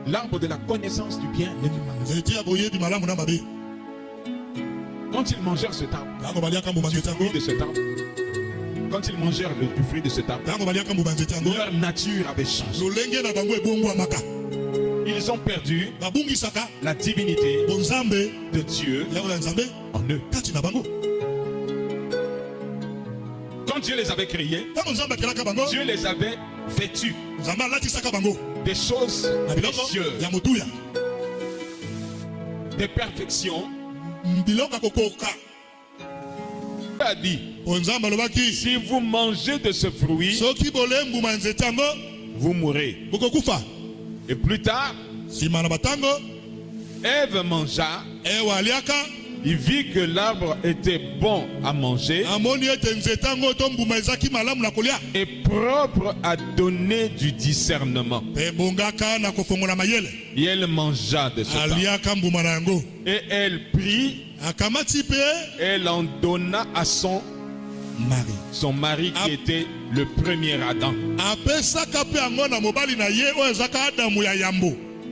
l'arbre de la connaissance du bien et du mal. Quand ils mangèrent cet arbre, du fruit de cet arbre, quand ils mangèrent du fruit de cet arbre, leur nature avait changé. Ils ont perdu la divinité de Dieu en eux. Quand Dieu les avait créés, Dieu les avait vêtus des choses précieuses, des perfections. Dieu a dit, si vous mangez de ce fruit, vous mourrez. Et plus tard, Ève mangea, il vit que l'arbre était bon à manger et propre à donner du discernement. Et elle mangea de ce arbre. Et elle prit, elle en donna à son mari qui était le premier Adam.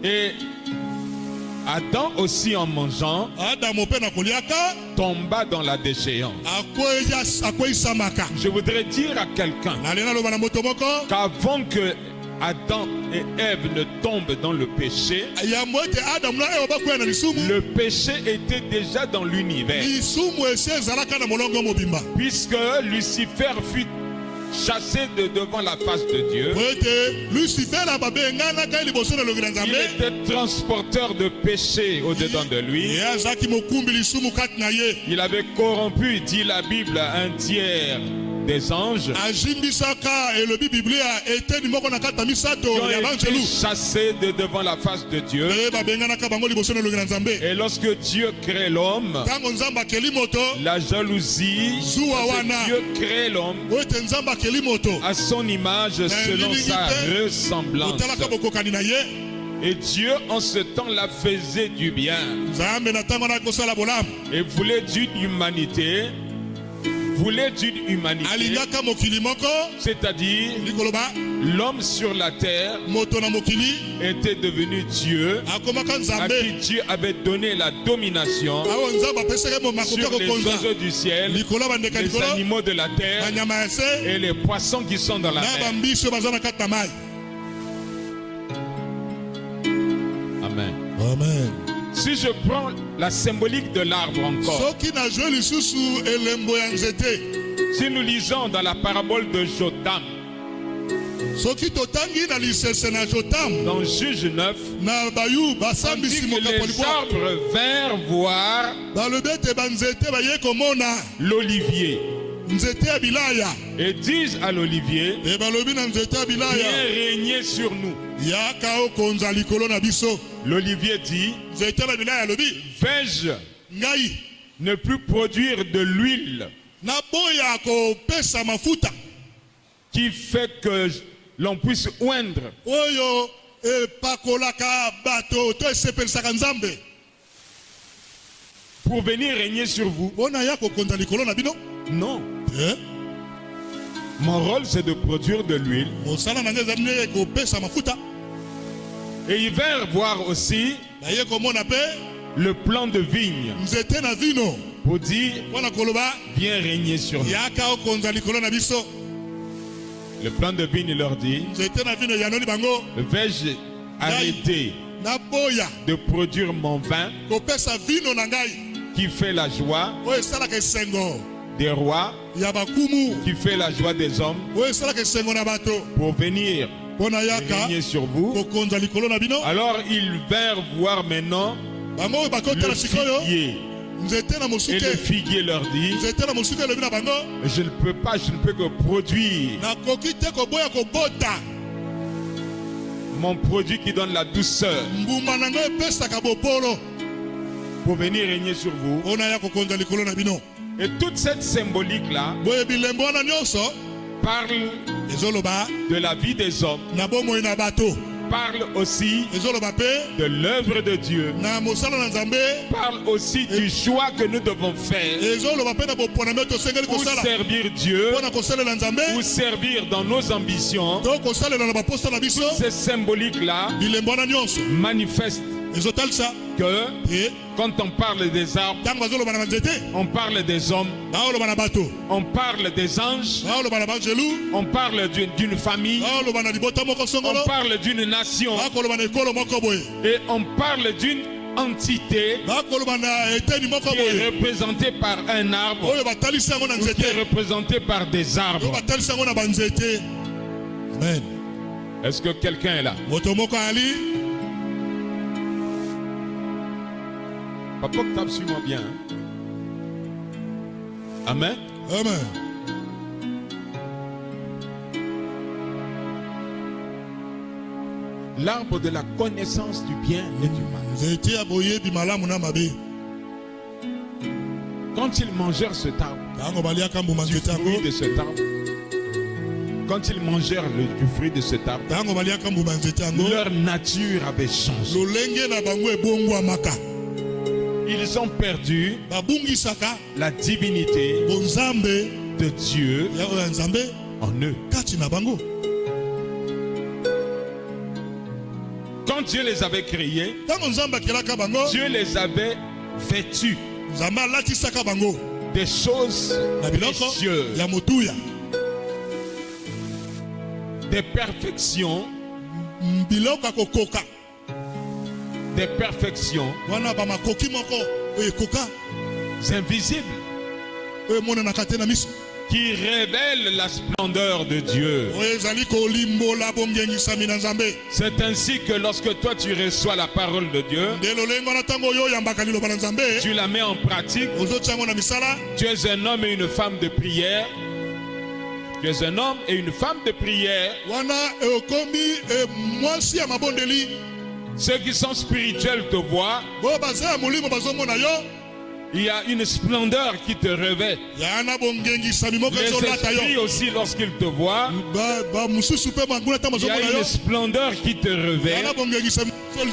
Et Adam aussi en mangeant tomba dans la déchéance. Je voudrais dire à quelqu'un qu'avant que Adam et Ève ne tombent dans le péché, le péché était déjà dans l'univers. Puisque Lucifer fut chassé de devant la face de Dieu, il était transporteur de péché au-dedans de lui. Il avait corrompu, dit la Bible, un tiers des anges qui ont été chassés de devant la face de Dieu. Et lorsque Dieu crée l'homme, la jalousie, Dieu crée l'homme à son image selon sa ressemblance. Et Dieu en ce temps-là faisait du bien et voulait d'une humanité, c'est-à-dire l'homme sur la terre était devenu Dieu, à qui Dieu avait donné la domination sur les oiseaux du ciel, les animaux de la terre et les poissons qui sont dans la mer. Amen. Amen. Si je prends la symbolique de l'arbre encore, si nous lisons dans la parabole de Jotam, dans Juge 9, on dit que les arbres vinrent voir l'olivier et disent à l'olivier, viens régner sur nous. L'olivier dit, vais-je ne plus produire de l'huile qui fait que l'on puisse oindre pour venir régner sur vous? Non. Mon rôle, c'est de produire de l'huile. Et ils vinrent voir aussi le plan de vigne pour dire, viens régner sur nous. Le plan de vigne leur dit, vais-je arrêter de produire mon vin qui fait la joie des rois, qui fait la joie des hommes, pour venir régner sur vous? Alors ils vinrent voir maintenant le figuier. Et le figuier leur dit, je ne peux pas, je ne peux que produire mon produit qui donne la douceur pour venir régner sur vous. Et toute cette symbolique-là parle de la vie des hommes parle aussi de l'œuvre de Dieu. Parle aussi du choix que nous devons faire pour servir Dieu, pour servir dans nos ambitions. Ces symboliques-là manifestent que quand on parle des arbres, on parle des hommes, on parle des anges, on parle d'une famille, on parle d'une nation et on parle d'une entité qui est représentée par un arbre ou qui est représentée par des arbres. Amen. Est-ce que quelqu'un est là? Papa, tape sur moi bien. Hein? Amen. Amen. L'arbre de la connaissance du bien et du mal. Quand ils mangèrent cet arbre, du fruit de cet arbre, quand ils mangèrent du fruit de cet arbre, leur nature avait changé. Ils ont perdu la divinité de Dieu en eux. Quand Dieu les avait créés, Dieu les avait vêtus des choses précieuses, des perfections, des perfections invisibles qui révèlent la splendeur de Dieu. C'est ainsi que lorsque toi tu reçois la parole de Dieu, tu la mets en pratique. Tu es un homme et une femme de prière. Tu es un homme et une femme de prière. Ceux qui sont spirituels te voient. Il y a une splendeur qui te revêt. Les esprits aussi, lorsqu'ils te voient, il y a une splendeur qui te revêt.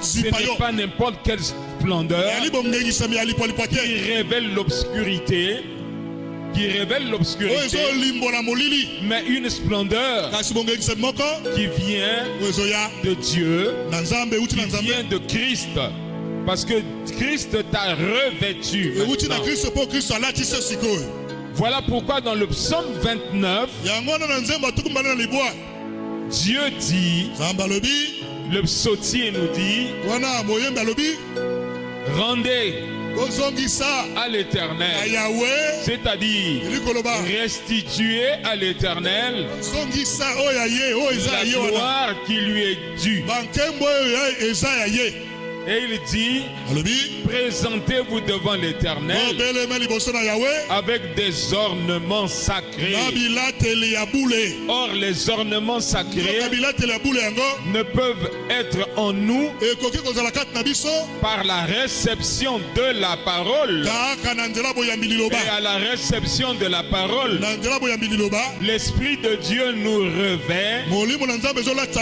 Ce n'est pas n'importe quelle splendeur qui révèle l'obscurité. Mais une splendeur qui vient de Dieu, qui vient de Christ. Parce que Christ t'a revêtu. Voilà pourquoi dans le psaume 29, Dieu dit, le psautier nous dit, rendez à l'Éternel, c'est-à-dire restituer à l'Éternel la gloire qui lui est due. Et il dit, présentez-vous devant l'Éternel avec des ornements sacrés. Or, les ornements sacrés ne peuvent être en nous par la réception de la parole. Et à la réception de la parole, l'Esprit de Dieu nous revêt.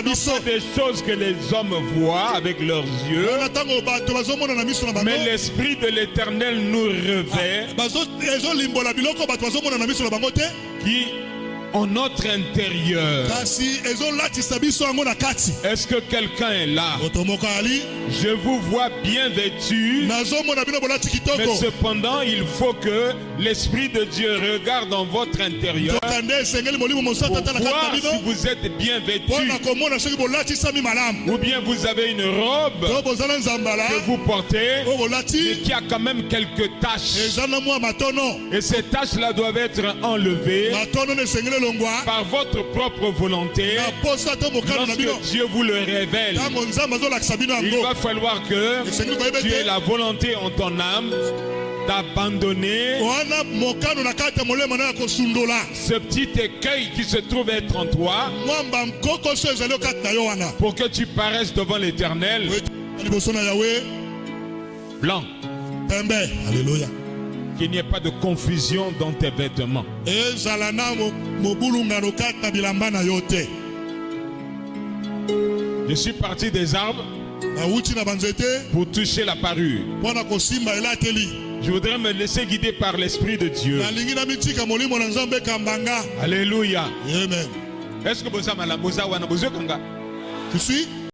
Ce sont des choses que les hommes voient avec leurs yeux. Mais l'Esprit de l'Éternel nous revêt, qui en notre intérieur. Est-ce que quelqu'un est là? Je vous vois bien vêtu, mais cependant il faut que l'Esprit de Dieu regarde dans votre intérieur pour voir si vous êtes bien vêtu, ou bien vous avez une robe que vous portez mais qui a quand même quelques taches, et ces taches là doivent être enlevées par votre propre volonté. Lorsque Dieu vous le révèle, il va falloir que tu aies la volonté en ton âme d'abandonner ce petit écueil qui se trouve être en toi pour que tu paraisses devant l'Éternel blanc. Alléluia. Qu'il n'y ait pas de confusion dans tes vêtements. Je suis parti des arbres pour toucher la parure. Je voudrais me laisser guider par l'Esprit de Dieu. Alléluia. Amen. Est-ce que vous avez Tu suis?